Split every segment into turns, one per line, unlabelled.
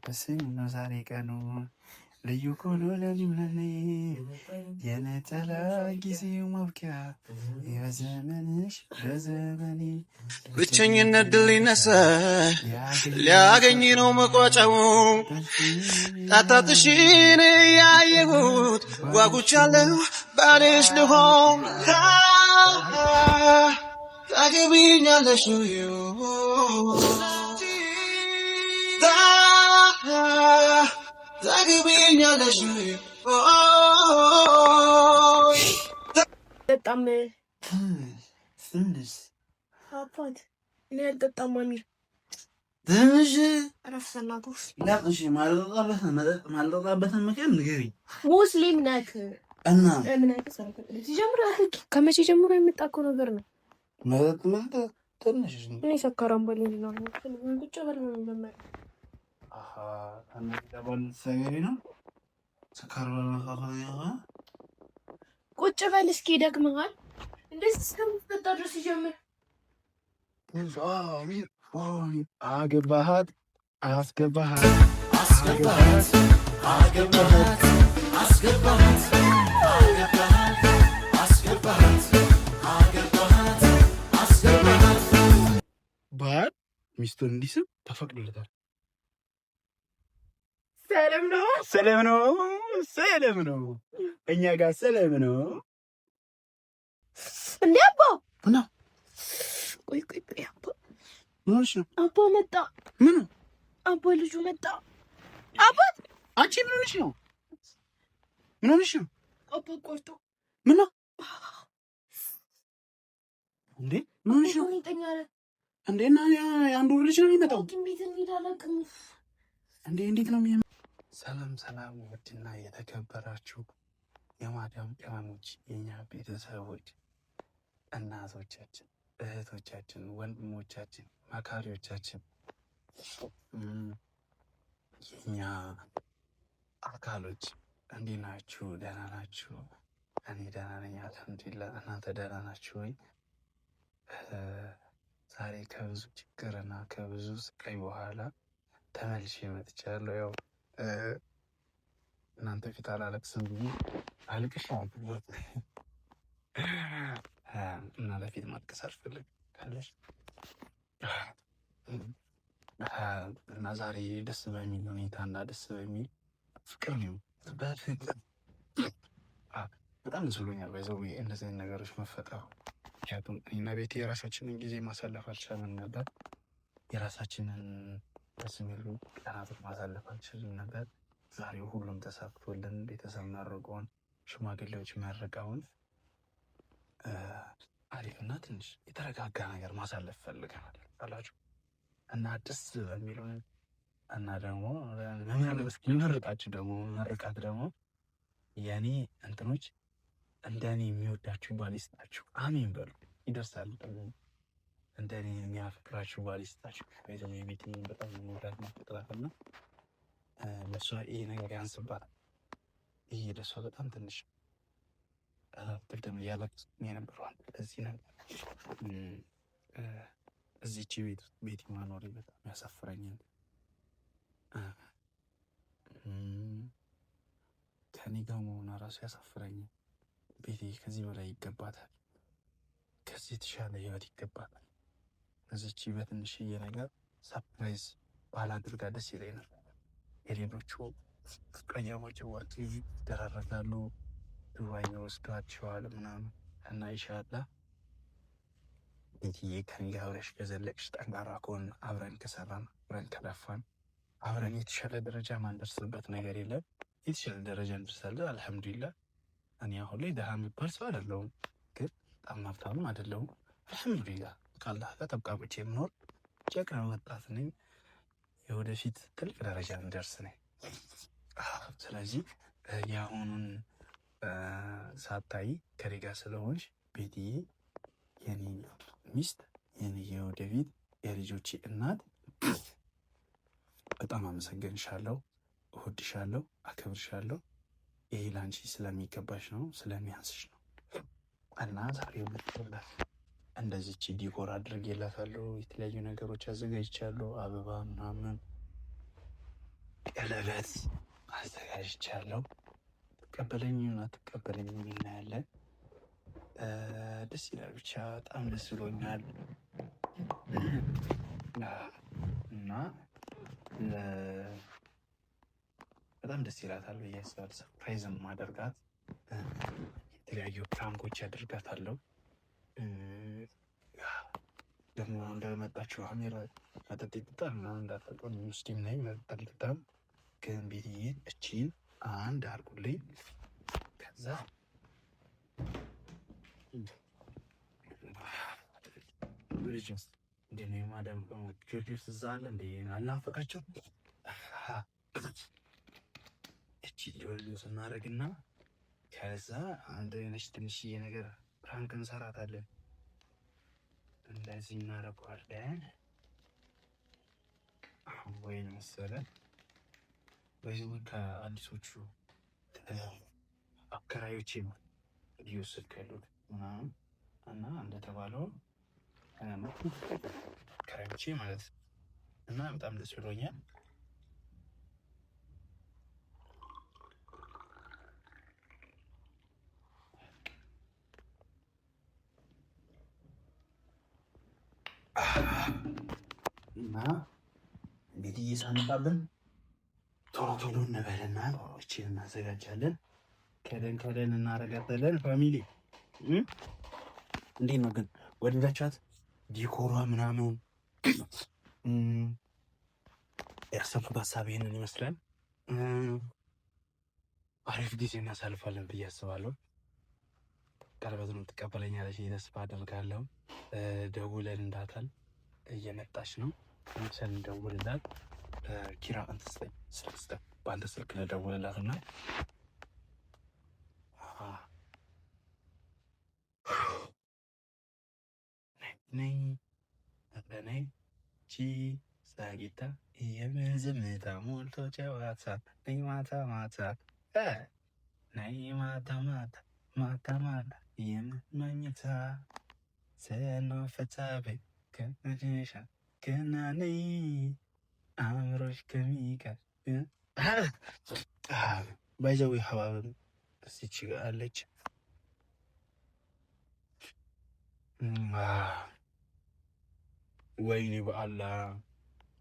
በስም ዛሬ ቀኑ ልዩ ኮሎ ለሊምለኔ የነጠላ ጊዜው ማብቂያ የዘመንሽ በዘመኔ ብቸኝነት ድል ይነሳ ሊያገኝ ነው መቋጫው ጣጣትሽን ያየሁት ጓጉቻለሁ ባልሽ ልሆን ታገቢኛለሽ ታገቢኛለሽ
በጣም
ትንሽ
አባት እኔ አልጠጣም አሚር
ትንሽ
ረፍሰናቶስ
ላጥሽ ማልጠጣበትን ምክንያት ንገሪኝ።
ሙስሊም ነህ
እና
እምነት ሲጀምር ከመቼ ጀምሮ የመጣ እኮ ነገር ነው።
መጠጥ ማለት ትንሽ
እኔ ሰካራም በለኝ ነው ብቻ በል ነው መመር
ሰገሪ ነው ሰካራ
ቁጭ በል እስኪ ደግመሃል። እንደዚህ እስከምትጠጣ ድረስ ይጀምር።
አገባሃት አስገባሃት
አስገባሃት አገባሃት አስገባሃት አገባሃት አስገባሃት አገባሃት አስገባሃት
ባል ሚስቱን እንዲስም ተፈቅዶለታል።
ሰላም ነው
ሰላም ነው ሰላም ነው እኛ ጋር ሰላም ነው።
እንዴ አባ
እና
ቆይ አባ
ምን ሆነሽ ነው?
አባ መጣ።
ምን
አባ ልጁ መጣ። አባ
አንቺ ምን ሆነሽ ነው? ምን ሆነሽ ነው?
አባ ቆርጦ
ምን ነው እንዴ? ምን ሆነሽ ነው? እንዴ እና የአንዱ ልጅ ነው የሚመጣው?
እንዴት እንሄዳለን?
እንዴ እንዴት ነው የሚመጣው? ሰላም ሰላም፣ ውድና የተከበራችሁ የማዳም ቅመሞች፣ የኛ ቤተሰቦች፣ እናቶቻችን፣ እህቶቻችን፣ ወንድሞቻችን፣ መካሪዎቻችን፣ የኛ አካሎች እንዴት ናችሁ? ደህና ናችሁ? እኔ ደህና ነኝ አልሐምዱሊላህ። እናንተ ደህና ናችሁ ወይ? ዛሬ ከብዙ ችግርና ከብዙ ስቃይ በኋላ ተመልሼ መጥቻለሁ። ያው እናንተ ፊት አላለቅስም ብዬ አልቅሻለሁ እና ለፊት ማልቀስ አልፈልግም ካለሽ እና ዛሬ ደስ በሚል ሁኔታ እና ደስ በሚል ፍቅር ነው። በጣም ደስ ብሎኛል። ባይዘው እንደዚህ አይነት ነገሮች መፈጠሩ ምክንያቱም እኔና ቤቴ የራሳችንን ጊዜ ማሳለፍ አልቻልንም ነበር። የራሳችንን ደስ የሚሉ ቀናቶች ማሳለፍ አልችልም ነበር። ዛሬ ሁሉም ተሳክቶልን ቤተሰብ መርቆን ሽማግሌዎች መርቀውን አሪፍና ትንሽ የተረጋጋ ነገር ማሳለፍ ፈልገናል አላችሁ እና ደስ በሚል እና ደግሞ መመረቃችሁ ደግሞ መርቃት ደግሞ የኔ እንትኖች እንደኔ የሚወዳችሁ ባል ይስጣችሁ። አሜን በሉ። ይደርሳል ደግሞ እንደኔ የሚያፈቅራችሁ ባል ይስጣችሁ። ወይዘሮ ቤት በጣም የሚወዳት ማፍቅራትና ለእሷ ይሄ ነገር ያንስባታል። ይሄ ለእሷ በጣም ትንሽ ቅድም እያለቅስ የነበረዋል። እዚህ ነገር እዚች ቤት ማኖሬ በጣም ያሳፍረኛል። ከኔ ጋር መሆኗ ራሱ ያሳፍረኛል። ቤቴ ከዚህ በላይ ይገባታል። ከዚህ የተሻለ ህይወት ይገባታል። እዚች በትንሽዬ ነገር ሰርፕራይዝ ባላድርጋ ደስ ይለኝ ነበር። የሌሎቹ ፍቅረኛሞች ዋት ይደራረጋሉ፣ ዱባይ ወስዷቸዋል ምናምን እና ኢንሻላህ ቤትዬ ከኔ ጋር አብረሽ ከዘለቅሽ ጠንካራ ከሆን አብረን ከሰራን አብረን ከለፋን አብረን የተሻለ ደረጃ ማንደርስበት ነገር የለም። የተሻለ ደረጃ እንደርሳለን አልሐምዱሊላህ። እኔ አሁን ላይ ደሃ የሚባል ሰው አይደለሁም፣ ግን በጣም ሀብታምም አይደለሁም። አልሐምዱሊላህ ከአላህ ጋር ተብቃቅቼ የምኖር ጀግና ወጣት ነኝ። የወደፊት ትልቅ ደረጃ እንደርስ ነኝ። ስለዚህ የአሁኑን ሳታይ ከኔ ጋር ስለሆንሽ ቤትዬ የኔ ሚስት የኔ የወደፊት የልጆቼ እናት በጣም አመሰግንሻለሁ፣ እወድሻለሁ፣ አከብርሻለሁ። ይሄ ላንቺ ስለሚገባሽ ነው፣ ስለሚያንስሽ ነው እና ዛሬ ልትላት እንደዚች ዲኮር አድርጌላታለሁ። የተለያዩ ነገሮች አዘጋጅቻለሁ፣ አበባ ምናምን ቀለበት አዘጋጅቻለሁ። ትቀበለኝ ይሁን አትቀበለኝ እናያለን። ደስ ይላል፣ ብቻ በጣም ደስ ብሎኛል እና በጣም ደስ ይላታል ብዬ አስባለሁ። ሰርፕራይዝም ማደርጋት የተለያዩ ፕራንኮች ያደርጋታለሁ። ደግሞ እንደመጣችሁ አሜራ መጠጥ ይጠጣል ምናምን እንዳታውቀው ሙስሊም ነኝ፣ መጠጥ አልጠጣም። ግን ቤትዬ እቺን አንድ አድርጉልኝ። ከዛ እንዴ ነው የማዳም ጆርጆስ እዛ አለ እንዴ? አልናፈቃቸው? እቺ ጆርጆስ እናደርግና ከዛ አንድ ነች ትንሽዬ ነገር ፕራንክ እንሰራታለን። እንደዚህ እናደርገዋለን። ወይ መሰለን በዚህ ከአዲሶቹ አከራዮቼ ነው እየወሰድኩ ያሉት ምናምን እና እንደተባለው አከራዮቼ ማለት እና በጣም ደስ ብሎኛል። እና እንግዲህ እየሳንጣብን ቶሎ ቶሎ እንበልና እቺን እናዘጋጃለን። ከደን እናረጋታለን። ፋሚሊ እንዴት ነው ግን ወደዳቻት? ዲኮሯ ምናምን ያሰብኩት ሀሳብ ይሄንን ይመስላል። አሪፍ ጊዜ እናሳልፋለን ብዬ አስባለሁ። ቀለበቱን ትቀበለኛለች ተስፋ አደርጋለሁ። ደውለን እንዳታል እየመጣች ነው። ምሰል እንደውልላት ኪራ አንተስተኝ ስልስተ በአንተ ስልክ ለደውልላት እና ነይ ነይ ቺ ሳጊታ የምዝምታ ሞልቶ ጨዋታ ነይ ማታ ማታ ነይ ማታ ማታ ማታ ማታ የምመኝታ ሰናፈታቤ ከመጀሻ ከናኔ አእምሮሽ ከሚቀር ባይዘዊ ሀባብም እስቲች አለች። ወይኔ በአላ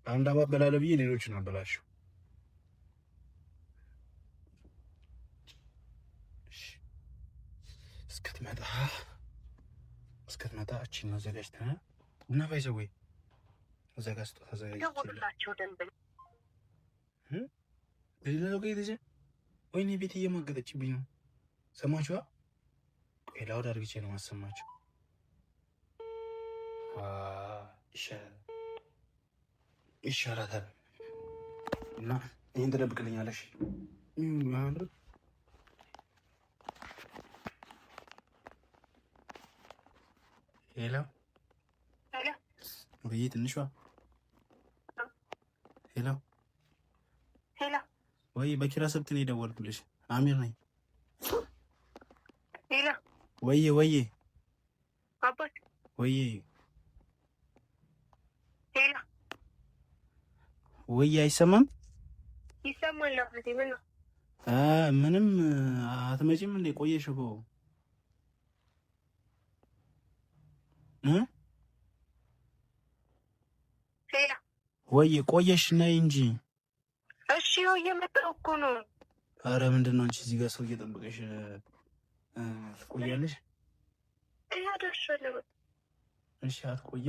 አንድ አባበላለ ብዬ ሌሎችን አበላሽው። እስክትመጣ እቺን አዘጋጅተናል እና ባይዘዌ አዘጋጅቶ ተዘጋጅቶ ወይኔ ቤት እየማገጠችብኝ ነው። ሰማችኋ? ቆይ ላውድ አድርግቼ ነው ማሰማችሁ። ይሻላታል እና ይህን ትደብቅልኛለሽ። ሄሎ ወይ ትንሿ ሄሎ
ሄሎ
ወይ በኪራ ስልክ ነው የደወልኩልሽ። አሚር ነኝ።
ሄሎ
ወይ
አባት
ወይ
ሄሎ
ወይ አይሰማም?
ይሰማል። አባቴ ምን ነው?
ምንም አትመጪም እንዴ? ቆየሽ እኮ
ሄሎ
ወይ ቆየሽ ነይ እንጂ።
እሺ ያው እየመጣሁ እኮ ነው።
አረ ምንድን ነው አንቺ እዚህ ጋር ሰው እየጠበቀሽ ትቆያለሽ?
ደርሻለሁ።
እሺ አትቆያ።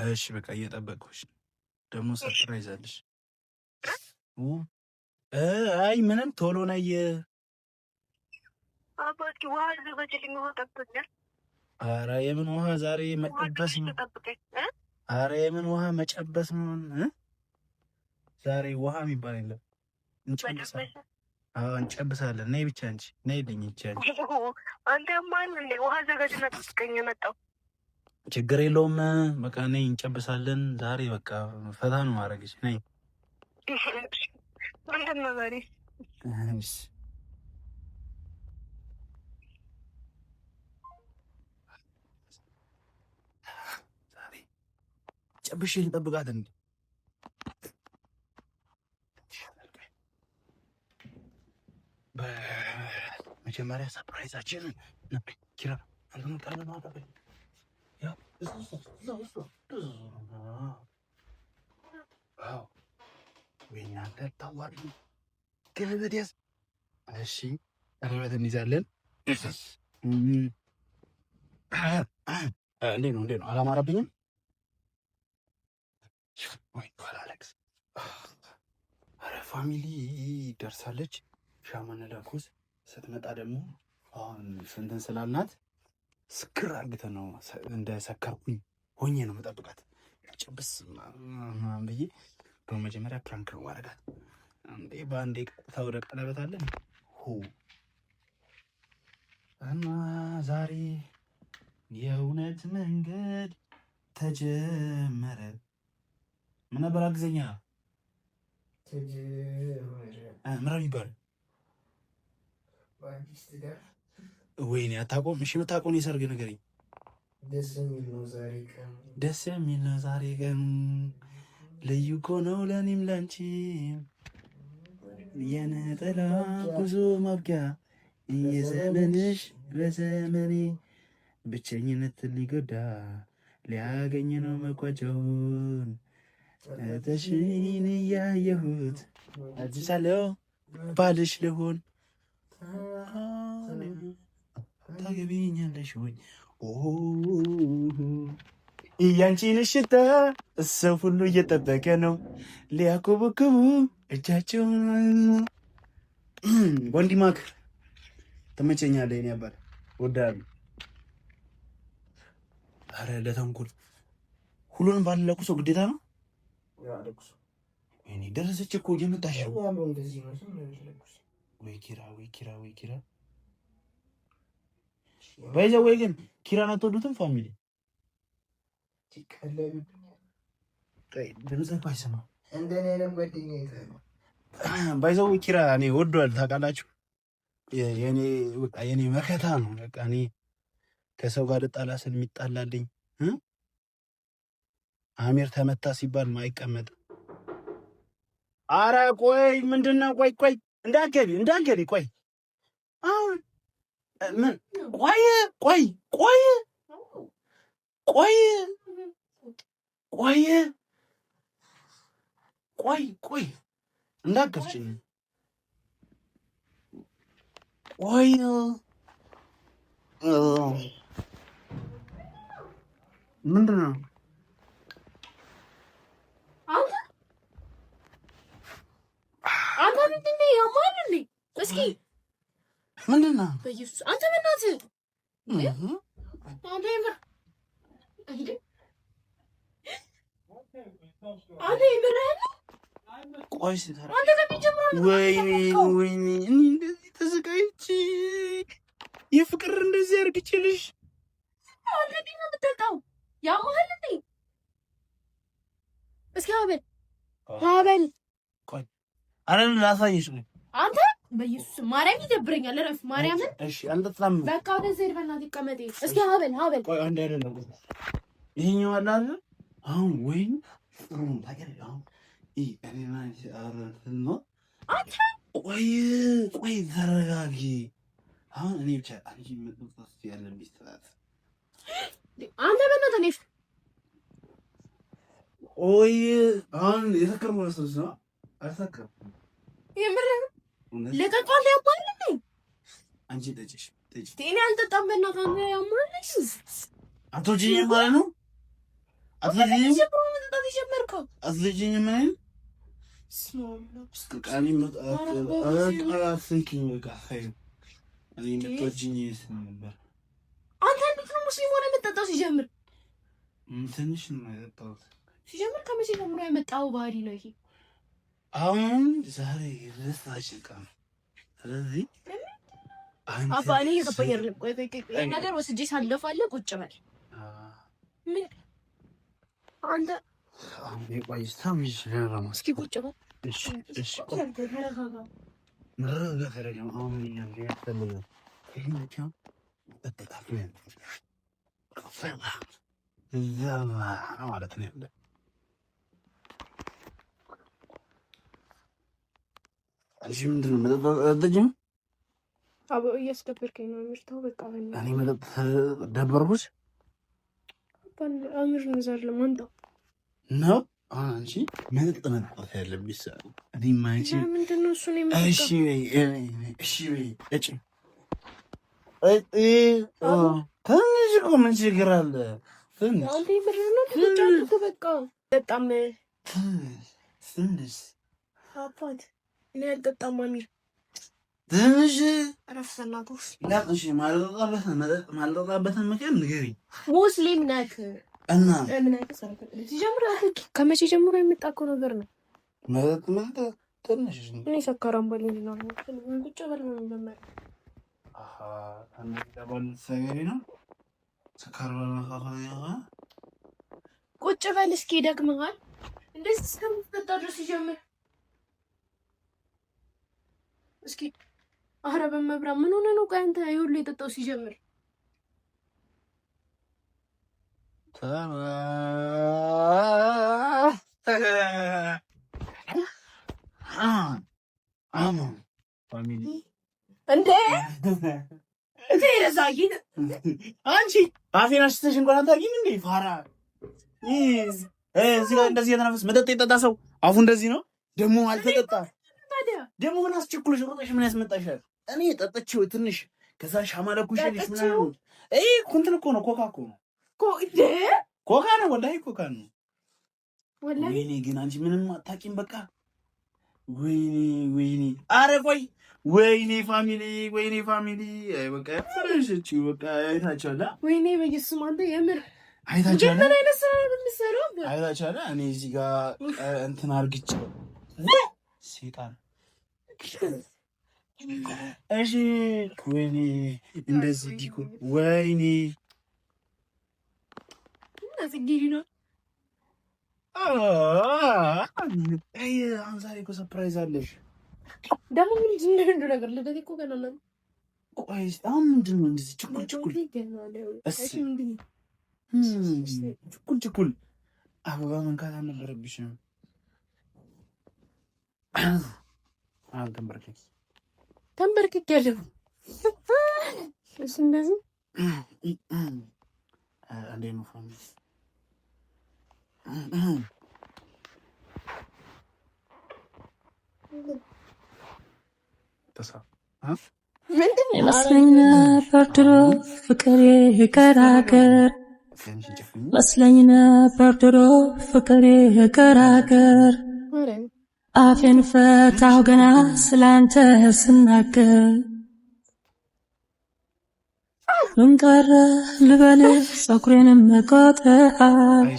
እሺ በቃ እየጠበቅኩሽ ደግሞ ሰርፕራይዝ አለሽ። አይ ምንም ቶሎ ነይ።
አባቴ ውሃ አዘጋጅልኝ፣ ውሃ ጠብቶኛል።
ኧረ የምን ውሃ ዛሬ መጨበስ ነው። ኧረ የምን ውሃ መጨበስ ነው። ዛሬ ውሃ የሚባል የለም። እንጨብሳለን። ነይ ብቻ አንቺ ነይ ልኝ ይቻል።
አንተ ማን እንደ ውሃ አዘጋጅና ጠብቀኝ የመጣው
ችግር የለውም። በቃ ነይ እንጨብሳለን። ዛሬ በቃ ፈታ ነው ማድረግሽ። ነይ ምንድን ነው ዛሬ? ጨብሽ ልጠብቃት እንዴ? በመጀመሪያ ሰርፕራይዛችን ኪራ አንተን ካለ ማለት ነው። ያ ዋው ወይኔ አንተ ታዋሪ ቀለበት ያዝ። እሺ ቀለበት እንይዛለን። እንዴት ነው አላማረብኝም? ወይ አሌክስ አረ ፋሚሊ ደርሳለች። ሻማን ለኩስ ስትመጣ ደግሞ አሁን ስንትን ስላልናት ስክር አርግተን ነው እንደ ሰከርኩኝ ሆኜ ነው መጠብቃት ጭብስ ምናምን ብዬ በመጀመሪያ ፕራንክ ነው ማረጋት። እንዴ በአንዴ ቀጥታ ወደ ቀለበት አለን እና ዛሬ የእውነት መንገድ ተጀመረ። ምን ነበር አግዘኛ ምራብ ይባል ወይኔ አታውቀውም? እሺ የምታውቀውን የሰርግ ንገረኝ። ደስ የሚል ነው ዛሬ ቀን ልዩ እኮ ነው ለእኔም ላንቺም የነጠላ ጉዞ ማብቂያ የዘመንሽ በዘመኔ ብቸኝነት ሊጎዳ ሊያገኝ ነው መቋጫውን ተሽን እያየሁት አዲሳለው ባልሽ ልሆን ታገቢኛለሽ ወይ? እያንቺን ሽታ ሰው ሁሉ እየጠበቀ ነው ሊያኮበክቡ እጃቸውን። ወንዲ ማክ ተመቸኛለህ የኔ አባት ወዳለሁ። አረ ለተንኩል ሁሉንም ባለለቁ ሰው ግዴታ ነው። እኔ ደረሰች እኮ እየመጣሽ ነው። ወይ ኪራ ባይዘው ወይ ግን ኪራን አትወዱትም ፋሚሊ? ባይዘው ኪራ እኔ ወዷል ታውቃላችሁ። የኔ መከታ ነው። በቃ እኔ ከሰው ጋር ልጣላ ስል የሚጣላልኝ አሚር ተመታ ሲባል ማይቀመጥ። አረ ቆይ ምንድነው? ቆይ እንዳትገቢ ቆይ አሁን ምን ቆይ እንዳትከፍቺኝ ቆይ ምንድን ነው
አንተ ምንድን ነው ያማል እንዴ? እስኪ
ምንድን ነው
በኢየሱስ አንተ በእናትህ አንተ ይምራል።
ቆይ ሲተራ ወይኔ እንደዚህ ተዘጋጅቼ የፍቅር እንደዚህ አድርግቼልሽ
አንተ ዲና ብትጠጣው ያማል እንዴ? እስኪ ሀበል
ቆይ አረን ላሳይሽ ነው
አንተ በኢየሱስ ማርያም ይደብረኛል። ረፍ ማርያምን
እሺ አንተ ተላም
በቃ ወደ ዘይድ በእናትህ ይቀመጥ። እስኪ ሀበል
ቆይ አንድ አይደለም ይሄኛው አለ አይደል? አሁን ወይን ፍሩን ታገል አሁን እኔና አረን ነው
አንተ
ቆይ ተረጋጊ። አሁን እኔ ብቻ አንቺ መጥፋት ያለብኝ ስትላት
አንተ በእናትህ ነሽ
አሁን የተከረመ ነው አልተከረም
የምርህ ለቀቃለ ያባል እንዴ?
አንቺ ጠጪሽ
እኔ አልጠጣም። በእናትህ አንተ ያማል
አትወጂኝ ማለት ነው? አትወጂኝ
መጠጣት የጀመርከው
አትወጂኝ ማለት ቃኒ መጣትንኪኝ እኔ የምትወጂኝ ነበር።
አንተ እንዴት ነው ሙስሊም ሆነ የምትጠጣው? ሲጀምር
ትንሽ ነው የጠጣሁት።
ሲጀምር ከመቼ ጀምሮ የመጣው ባህሪ ነው ይሄ?
አሁን ዛሬ ረስታችን ቀን ስለዚህ
አባ እኔ እየገባኝ አይደለም። ቆይ ነገር ወስጄ ሳለፋለ ቁጭ በል ምን አንተ
ቆይ ሳምሽ ነው
እስኪ ቁጭ በል
እሺ መረጋጋት አሁን ያፈልጋል ይሄን በተጣጣፈ ዘማ ማለት ነው ያለ አንቺ ምንድን ነው የምትጠጪው?
አቦ እያስደበርከኝ ነው አሚር። ተው በቃ
እኔ መጠጥ ደበርኩሽ?
አሚር ነዛር ለማንጣው
ነው አንቺ መጠጥ መጠጣት ያለብሽ እኔማ አንቺ
ምንድን ነው እሱ ነው የሚጠጣው?
እሺ እጭ ትንሽ እኮ ምን ችግር አለ?
አንተ ብር ነው ተጫወት በቃ በጣም
ትንሽ
አባት እኔ አልጠጣም አሚር።
ትንሽ
አረፍሰናቶስ
ላጥሽ ማልጠጣበትን ምክንያት ንገሪኝ።
ሙስሊም ነህ
እና
እምነት ሲጀምር ከመቼ ጀምሮ የምጣቀው ነገር ነው?
መጠጥ ትንሽ
እኔ ሰካራም ባለኝ ነው ብቻ በል ነው መመር
ሰገሪ ነው ሰካራ
ቁጭ በል እስኪ ደግመሃል። እንደዚህ እስከምትጠጣ ድረስ ሲጀምር እስኪ አረ በመብራ ምን ሆነ ነው? ቆይ አንተ ይሁሉ የጠጣው ሲጀምር እንዴ ረዛጊን
አንቺ አፌን አሽተሽ እንኳን አታውቂም እንዴ? ፋራ እዚህ ጋር እንደዚህ የተነፈስ መጠጥ የጠጣ ሰው አፉ እንደዚህ ነው። ደግሞ አልተጠጣ ደግሞ ምን አስቸኩለሽ ሮጠሽ ምን ያስመጣሻል? እኔ ጠጥቼው ትንሽ ከዛ ሻማ ለኩሽልሽ ምናምን እንትን እኮ ነው። ኮካ እኮ ነው። ኮካ ነው ወላሂ ኮካ ነው። ወይኔ ግን አንቺ ምንም አታውቂም። በቃ ወይኔ አረ ቆይ ወይኔ ፋሚሊ በቃ ፍረሽቺ በቃ አይታችኋል።
ወይኔ በየሱም አንተ የምር
አይታችኋል።
ምን አይነት ስራ ነው የምትሰራው?
አይታችኋል። እኔ እዚህ ጋር እንትን አርግቼ ሴጣን እሺ ወይኔ እንደዚህ ዲኮ ወይኔ
አስጊሪና
ዛሬ እኮ ሰርፕራይዝ አለሽ።
ደግሞ ምን እንደ ነገር ልደት እኮ ገና ነው።
ቆይ አሁን ምንድን ነው እንደዚህ ችኩል ችኩል አበባ መንካት አልነበረብሽም።
ተንበርክክ ያለው እሱ እንደዚህ
አንዴ ነው ፋሚሊ
መስለኝ ነበር ድሮ ፍቅሬ ገራገር መስለኝ ነበር ድሮ ፍቅሬ ገራገር አፌን ፈታሁ ገና ስላንተ ስናገር ምን ቀረ ልበልህ ፀጉሬንም መቆጥረሃል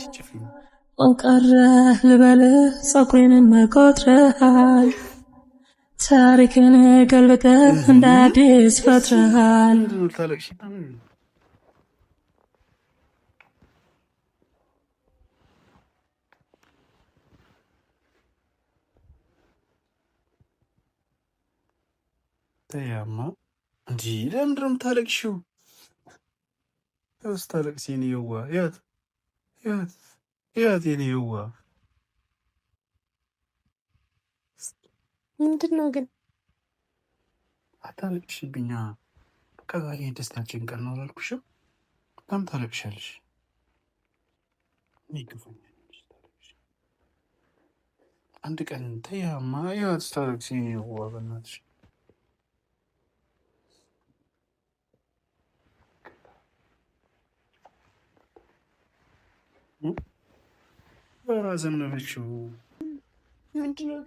ምን ቀረ ልበልህ ፀጉሬንም መቆጥረሃል ታሪክን ገልብጠህ እንደ አዲስ ፈጥረሃል
ተያማ እንጂ ለምንድን ነው የምታለቅሺው? ስታለቅሲ የኔ የዋ ያት የኔ የዋ
ምንድን ነው ግን?
አታለቅሽብኛ። ከዛሬ የደስታችን ቀን ነው አላልኩሽም? በጣም ታለቅሻለሽ። አንድ ቀን ተያማ ያት ስታለቅሲ የኔ የዋ በእናትሽ ዘነበችው
ምንድነው?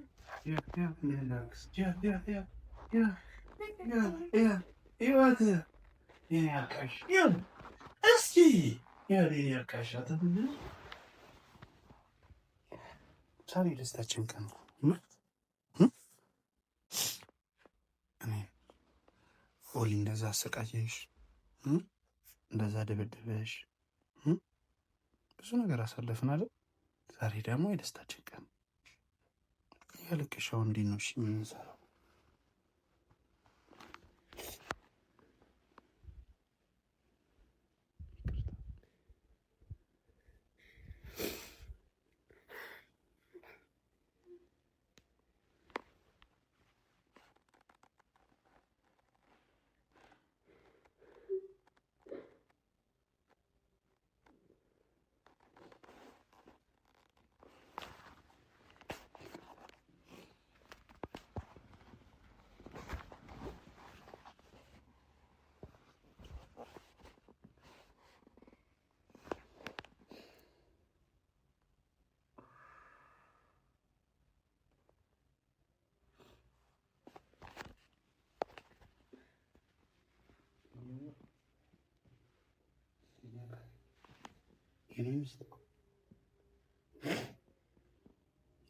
ዛሬ ደስታችን ቀን ነው። ኦሊ እንደዛ አሰቃየሽ፣ እንደዛ ደበደበሽ፣ ብዙ ነገር አሳለፍን አይደል? ዛሬ ደግሞ የደስታችን ቀን። ያለቀሻው እንዴት ነው? እሺ የምንሰራው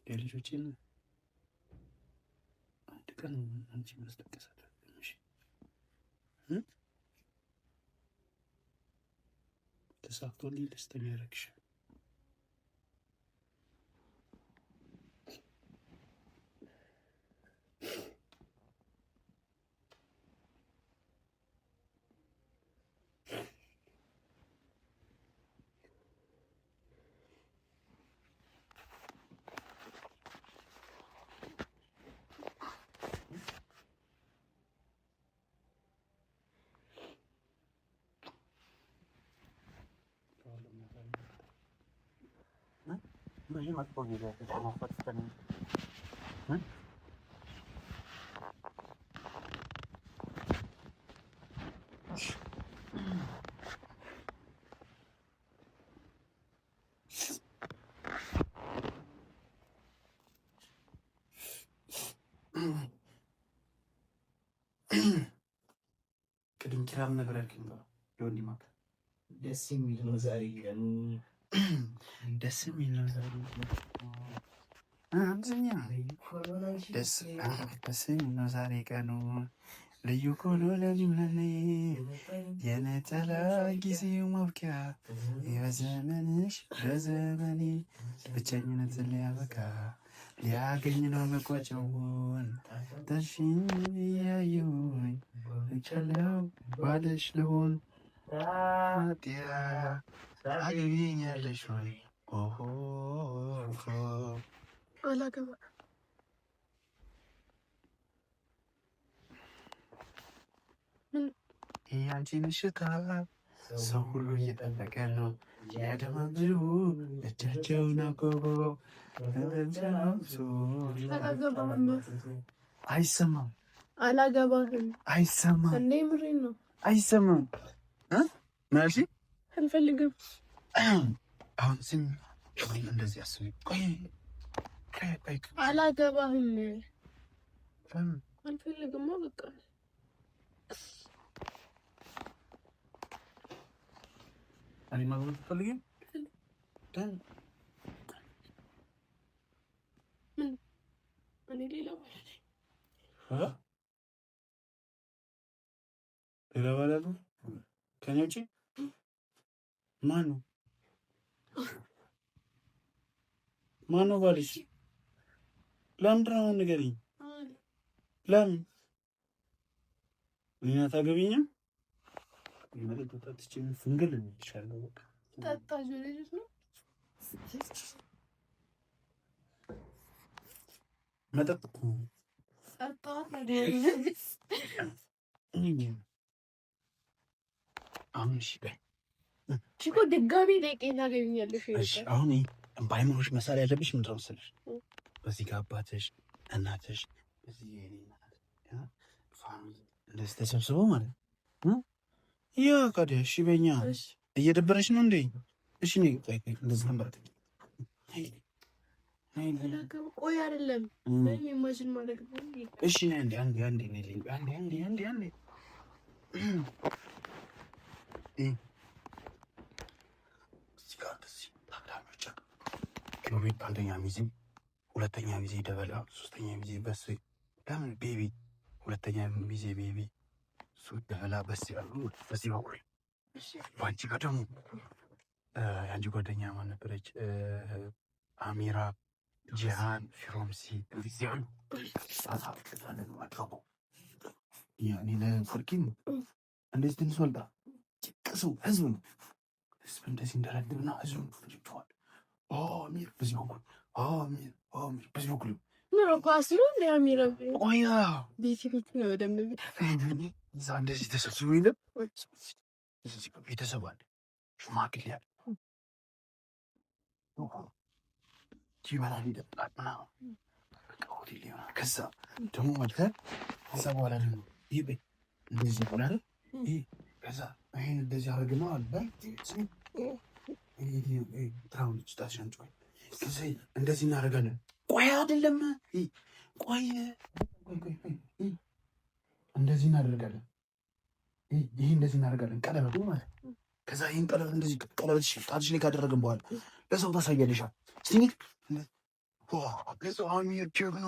የልጆችን አንድ ቀን አንቺ ማስለቀሳለሁ። ተሳክቶልኝ ደስተኛ ያደረግሽ Imagina uma corrida, uma foto pra mim. ቅድም ኪራም ነበር ያልከኝ የወንድ ማክ ደስ የሚል ነው ዛሬ ቀኑ ደስ የሚል ነው ዛሬ ደስ የሚል ነው ዛሬ ቀኑ ልዩ ኮሎ ለሊምለኔ የነጠላ ጊዜው ማብቂያ የዘመንሽ በዘመኔ ብቸኝነትን ሊያበቃ ሊያገኝ ነው መቋጫውን ተሽኝ እያየሁኝ እቻለው ባለሽ ልሆን ታዲያ አገቢኛለሽ ወይ?
አላገባ
ይህ አንቺ ምሽታ ሰው ሁሉ እየጠበቀ ነው ያደማምሩ እጃቸውን አጎበው አይሰማም
አላገባህም
አይሰማም
እንዴ ምሬን ነው
አይሰማም ማለሽ
አልፈልግም
አሁን ስም እንደዚህ አስቢ ቆይ
አላገባህም አልፈልግም በቃ
እኔ ማግባት ትፈልጊም
እኔ ሌላ
ባል አለ ከኔ ውጪ ማን ነው ባልሽ? ለምንድን ነው ንገሪኝ። ለምን እኔ አታገቢኝም? ይመረጥ ወጣትችን ፍንግል እንይሻለሁ። በቃ
ታጣጁ ልጅ ነው
መጠጥ
አጣጣ
አሁን እሺ በይ
ቺኮ ድጋሚ ለቄና ታገኛለሽ።
እሺ አሁን ባይሞሽ መሳል ያለብሽ ምንድን ነው መሰለሽ? በዚህ ጋር አባትሽ እናትሽ በዚህ ፋሚሊ እንደዚህ ተሰብስበው ማለት ነው። ያ ካዲያ እሺ በኛ እየደበረሽ ነው እንዴ? እሺ ነው ቆይ እንደዚህ ነበር።
ቆይ አይደለም ኢማጂን ማለት ነው።
እሺ ነይ አንዴ አንደኛ ሚዜ፣ ሁለተኛ ሚዜ ደበላ፣ ሶስተኛ ሚዜ በስ ለምን ቤቢ፣ ሁለተኛ ሚዜ ቤቢ ሱ ደበላ በስ ያሉ በዚህ በኩል ባንቺ ጋር ደግሞ የአንቺ ጓደኛ ማን ነበረች? አሚራ፣ ጂሃን፣ ፊሮምሲ እዚህ አሉ። ያኔ ለፍርኪን እንደዚህ ትንሽ ወልዳ ጭቅሱ ህዝብ ነው እንደዚህ እንደረድብና ህዝብ ነው አሚር በዚህ በኩል አሚር በዚህ በኩል
ነው ኳስሉ ለአሚር
ቆያ
ቤት ነው ደም
እዛ እንደዚህ ተሰብስቦ ይለም እዚህ ቤተሰብ አለ ሽማግሌ አለ ይበላል ይጠጣል ምናምን በቃ ሆቴል ይሆናል። ከዛ ደግሞ ማለት ከዛ በኋላ ደግሞ ይሄ እንደዚህ ይሆናል። ይሄ ከዛ ይሄን እንደዚህ አድርገው አለ ትራውንች ታሻንጭ ከዚህ እንደዚህ እናደርጋለን። ቆይ አይደለም ቆይ እንደዚህ እናደርጋለን። ይሄ እንደዚህ እናደርጋለን። ቀለበቱ ማለት ከዛ ይህን ቀለበት እንደዚህ ቀለበት ጣትሽ ላይ ካደረግን በኋላ ለሰው ታሳያለሻል። እስቲ አሚር ጀግና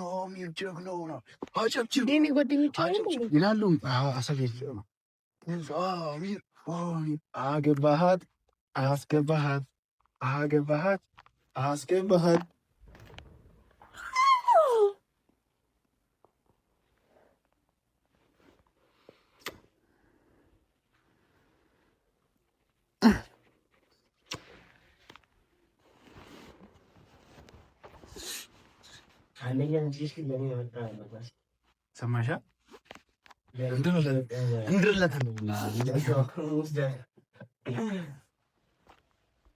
ነው አጨብጭብ ይላሉ። አሳያቸው ነው አሚር አገባሃት አስገባሃት አገባሃት አስገባሃት ሰማሻ እንድርለት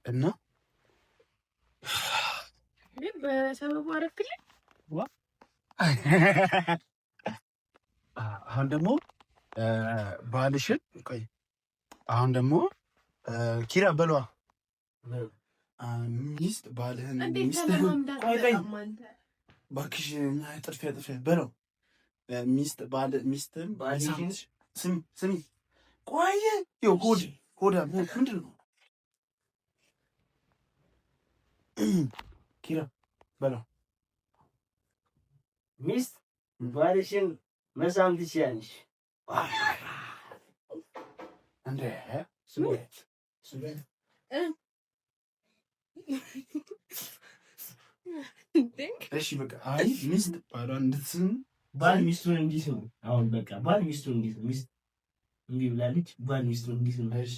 እና
በሰበቡ አረክልኝ።
አሁን ደግሞ ባልሽን ቆይ፣ አሁን ደግሞ ኪራ በሏ ሚስት ባልህን እባክሽ ጥርፊያ በለው ሚስት ባል ሚስትም ስሚ ቆይ ሆዳ ምንድን ነው ኪራ በለው
ሚስት ባልሽን መሳም ትችያለሽ
እንዴ
ስሜት
እሺ በቃ አይ ሚስት ባሏን እንድትስም
ባል ሚስቱን እንዲስም አሁን በቃ ባል ሚስቱን እንዲስም ሚስት እንዲህ ብላለች ባል ሚስቱን እንዲስም
እሺ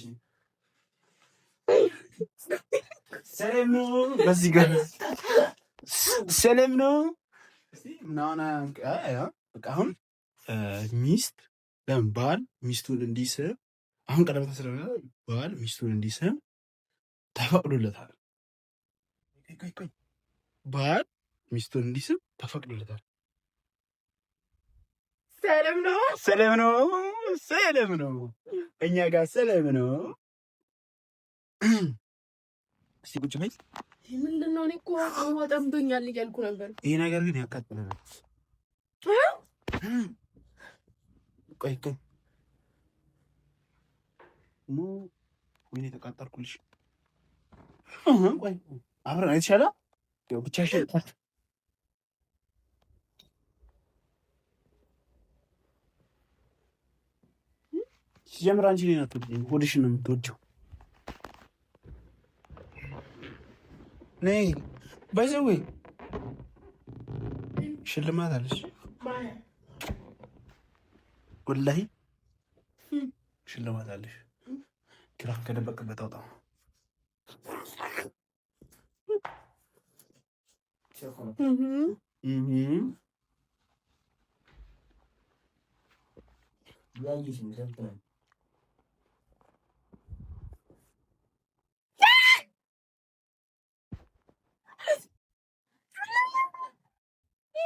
ሰላም ነው በዚህ ጋር ሰላም ነው ምናምን በቃ አሁን ሚስት ለምን ባል ሚስቱን እንዲስም አሁን ቀለበት ስለሆነ ባል ሚስቱን እንዲስም ተፈቅዶለታል። ቆይ ባል ሚስቱን እንዲስም ተፈቅዶለታል። ሰላም ነው እኛ ጋር ሰላም ነው። እስቲ ቁጭ በይ።
ምንድን ነው? እኔ እኮ ጠምቶኛል እያልኩ ነበር።
ይሄ ነገር ግን ያቃጥለናል። ቆይ ወይኔ ተቃጠልኩልሽ። ቆይ አብረን አይተሻላ ብቻሽን ሲጀምር አንቺ እኔን አትወጂኝ፣ ሆድሽን ነው የምትወጂው። ነይ በዘዌ ሽልማት አለሽ ወላሂ ሽልማት አለሽ። ኪራ ከደበቅበት አውጣ።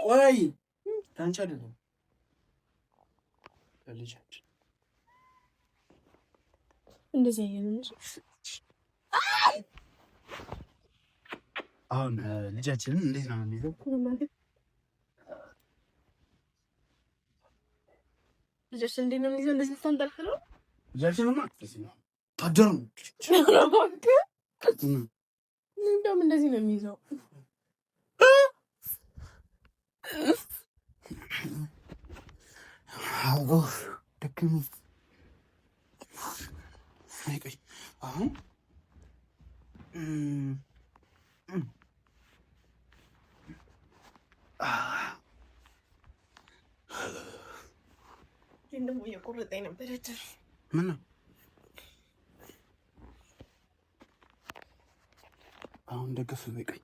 ወይ አንቺ አይደለም ልጃችን
እንደዚህ አይነት
አሁን ልጃችንን እንዴት ነው የሚይዘው?
ልጃችን እንዴት ነው የሚይዘው? እንደዚህ ተንጠልጥሎ
ልጃችንማ ታደሩ
እንደውም እንደዚህ ነው የሚይዘው።
አዎ ደክሞ ቆይ አሁን
ደግሞ እየቆረጠኝ ነበረች።
ምን ነው አሁን ደግፍ በቀኝ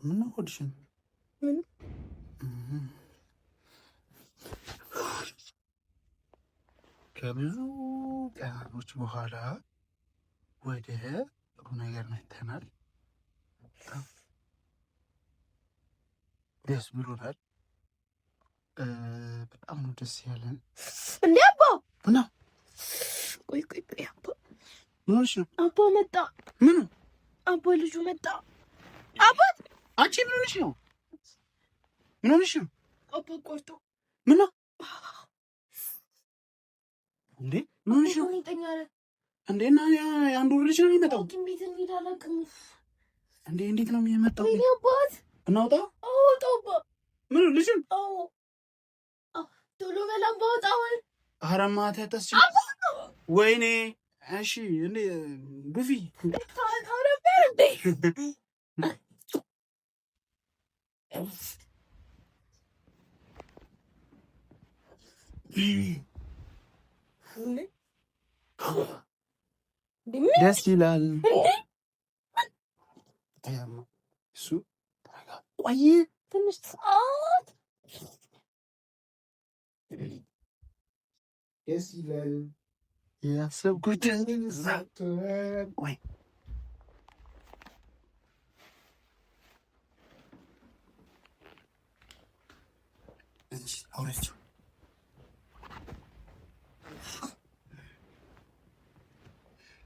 ምን ነው ሆድሽን ከብዙ ቀናቶች በኋላ ወደ ጥሩ ነገር መተናል። ደስ ብሎናል። በጣም ነው ደስ ያለን።
እንዴ አባ
እና
ቆይ አባ
ምን ነው?
አባ መጣ።
ምን?
አባ ልጁ መጣ። አባት
አንቺ ምን ሆነሽ ነው? ምን ሆነሽ ነው?
አባ ቆርጦ
ምን ነው እንዴ? ምን ሆነሽ ነው? እንዴ እና አንዱ ልጅ ነው የሚመጣው?
ቤት እንሄዳለን።
እንዴ እንዴት ነው የሚመጣው?
ወይኔ አባት
እናውጣው?
አውጣው አባ።
ምን ልጅ?
አዎ ቶሎ በል አባ አውጣው።
ኧረ ማታ ተስጭ ወይኔ። እሺ እንዴ ጉፊ
ታውቃው ነበር እንዴ?
ደስ ይላል። እሱ ቆይ
ትንሽ ሰዓት
ደስ ይላል። ያሰብኩት ቆይ አውረችው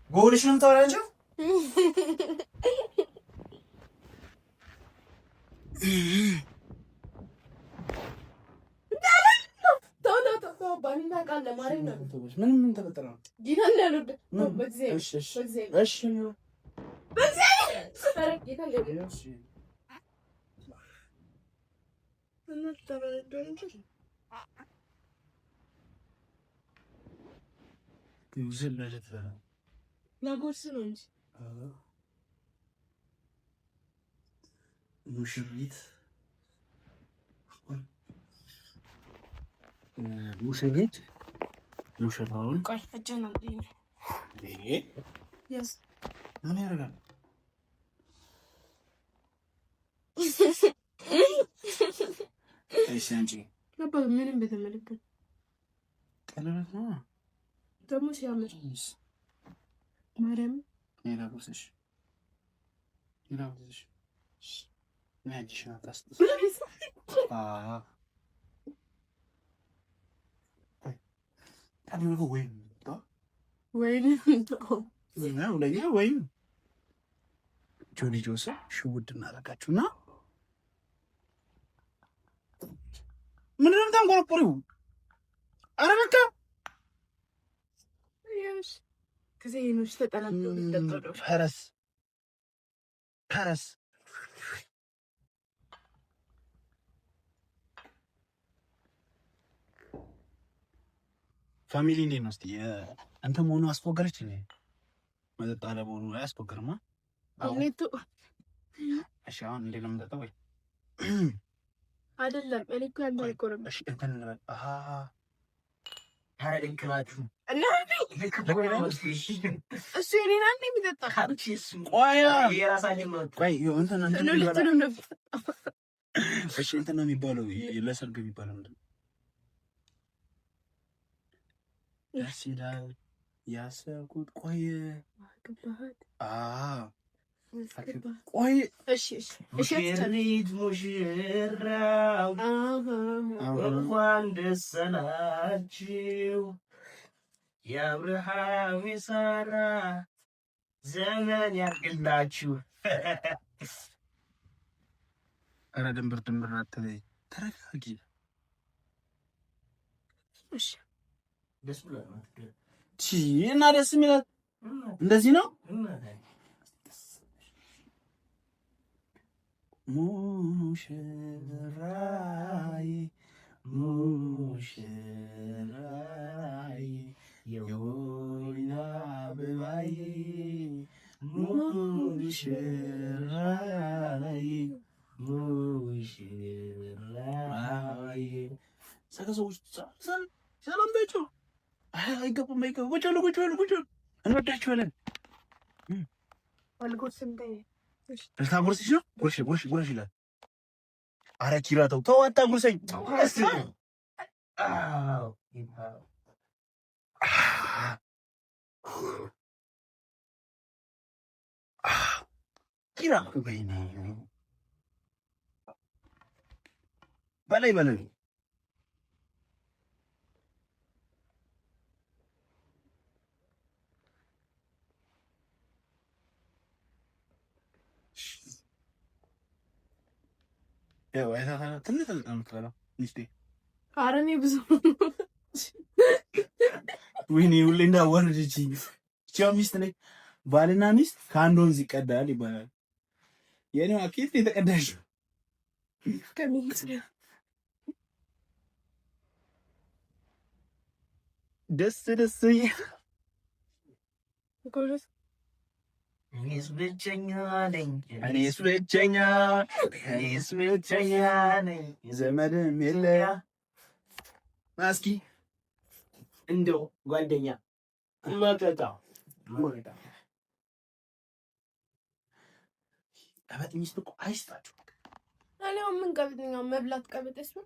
ጎልሽ ነው የምታወራቸው? ምን ተፈጠረ?
ላጎርስ ነው እንጂ
ሙሽሪት ሙሽሪት ሙሽራውን
ቆይ እጄን አምጪኝ።
ምን ያደርጋል? እሺ አንቺ
ለባ ምንም በተመለከተ
ቀለበት ነው
ደግሞ ሲያምር ማርያም
ሌላ ቦታሽ ናዲሽና ታስጥስ አዲው ወይም ጆኒ ጆሰፍ ሽውድ እናደርጋችሁና ምንድነው የምታንቆረቆሪው? ኧረ በቃ
ከዘይኖች ተጠላልቶ የሚጠጣው
ፈረስ ፋሚሊ እንዴት ነው? እስኪ እንትን መሆኑ አስፎገረች እ መጠጥ አለመሆኑ አያስፎገርማ? እሺ አሁን እንዴት ነው የምንጠጣው? ወይ
አይደለም እኔ እኮ ያንተ አይቆርም።
እሺ እንትን እንበል።
እሱ የኔን አንድ የሚጠጣ
እንትን ነው የሚባለው። ለሰርግ የሚባለው ምንድን ነው? ደስ ይላል። ያሰብኩት ቆይ
ሙሽሪት ሙሽራው እንኳን ደስ አላችሁ፣ የአብርሃም የሳራ ዘመን ያድርግላችሁ።
ኧረ ድንብር አትበይ፣ ተረጋጊ። እና ደስ የሚላት እንደዚህ ነው። ሙሽራይ ሙሽራይ የወይና አበባይ ሙሽራይ ሙሽራይ ሰከሰዎች ሰላም በይቸው። አይገቡም። ቁጭ በሉ እንወዳችኋለን። ልታጎርስሽ ነው? ጉርሽ ይላል። ኧረ ኪራ ተው አታጉርሰኝ። ኪራ በላይ ያው አይታታ ትንሽ ነው የምትበላው ሚስቴ።
ኧረ እኔ ብዙ
ወይኔ ሁሌ እንዳወረደችኝ። ቻው ሚስት ነኝ። ባልና ሚስት ከአንድ ወንዝ ይቀዳል ይባላል። የኔ አኬት የተቀዳሽ
ከሚንት
ደስ
ጎረስ
እኔስ ብቸኛ ነኝ
ዘመድም የለ ማስኪ
እንደው ጓደኛ መጠጣ
ቀበጥ ሚስት እኮ አይስጣችሁ።
አሁን ምን ቀብጥኛው መብላት ቀብጥስ ነው።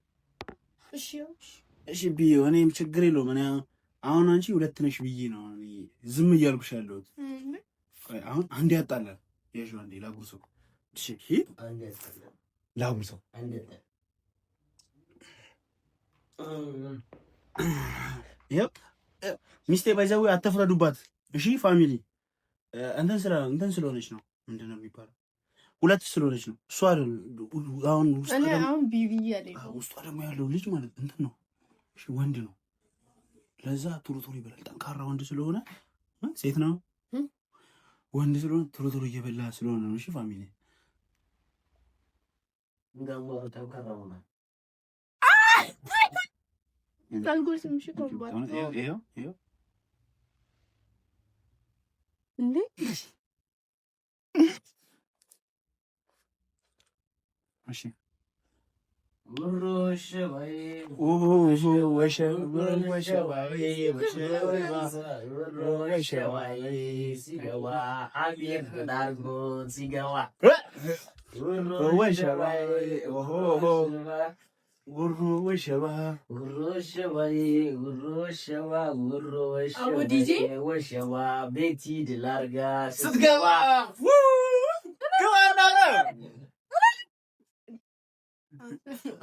እሺ ብዬ እኔም ችግር የለውም። እኔ አሁን አንቺ ሁለት ነሽ ብዬ ነው ዝም እያልኩሽ ያለሁት። አሁን አንድ ያጣላል የሹ አንዴ ላጉርሰው። እሺ
አንድ ያጣላል
ላጉርሰው።
አንድ ያጣላል።
ሚስቴ ባይዘው አትፍረዱባት እሺ ፋሚሊ። እንትን ስለሆነች ነው ምንድን ነው የሚባለው? ሁለት ስለሆነች ነው እሷ አይደል? አሁን
አሁን ቢቢ ያለኝ
ውስጧ ደግሞ ያለው ልጅ ማለት እንትን ነው እሺ፣ ወንድ ነው። ለዛ ቶሎ ይበላል። ጠንካራ ወንድ ስለሆነ ሴት ነው ወንድ ስለሆነ ቶሎ እየበላ ስለሆነ ነው። እሺ ፋሚሊ
እንደው ጠንካራ ሆነ
ታልጎስ ምሽ ኮምባት
ይሄው
እንዴ
እሺ
ወሮሽ ቤቲ ድላርጋ ስትገባ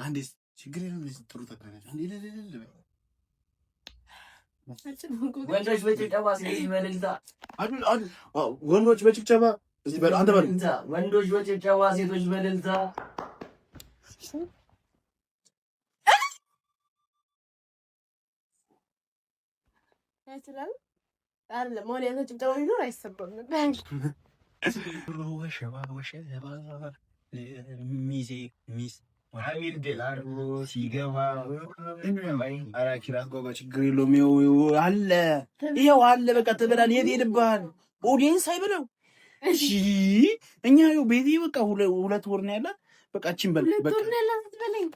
አንዴ ችግር የለም። ጥሩ ተቀናሽ አንዴ ለለለ
ወንዶች በጭብጨባ ሴቶች በእልልታ
ወንዶች በጭብጨባ እስቲ በል አንተ በል
ወንዶች በጭብጨባ ሴቶች በእልልታ
ያችላል አይደለም ወዲያ ተጭብጨባ ቢኖር አይሰበም ነበር።
ሚስ ወራሚል ደላሩ ሲገባ አራኪራት ጎባ ችግር የለውም። አለ ይኸው አለ በቃ ተበላል። የት ሄድብሃል? ኦዲየንስ አይበለው። እሺ እኛ ይኸው ቤቴ በቃ ሁለት ወር ነው ያላት። በቃ እቺን በል በቃ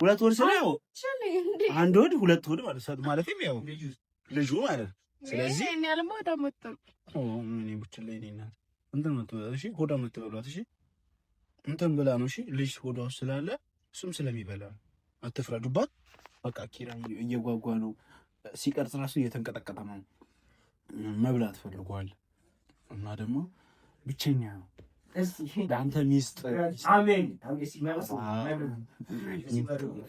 ሁለት ወር ስለው አንድ ወር ሁለት ወር ማለት ነው ያው ልጁ ማለት። ስለዚህ
እኔ ያለማ ወዳመጣ
እኔ ብቻ ላይ ነኝ እንትን መጥቷል። እሺ ሆዳ መጥቷል። እሺ እንትን ብላ ነው። እሺ ልጅ ሆዷ ውስጥ ስላለ እሱም ስለሚበላ አትፍረዱባት። በቃ ኪራ እየጓጓ ነው። ሲቀርጽ ራሱ እየተንቀጠቀጠ ነው። መብላት ፈልጓል እና ደግሞ ብቸኛ ነው። ለአንተ ሚስጥ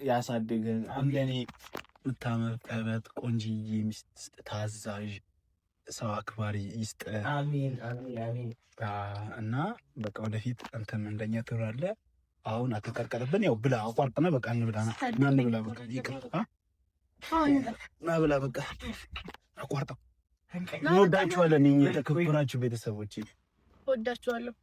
ያሳደገ እንደኔ የምታምር ቀበጥ ቆንጂዬ ሚስት ታዛዥ ሰው አክባሪ ይስጥ እና በቃ ወደፊት አንተም እንደኛ ትሆናለህ። አሁን አትቀርቀርብን። ያው ብላ አቋርጥና በቃ እንብላና እንብላ በቃ ይቅርታ እና ብላ በቃ አቋርጠው። እንወዳችኋለን። የተከበራችሁ ቤተሰቦች
ወዳችኋለሁ።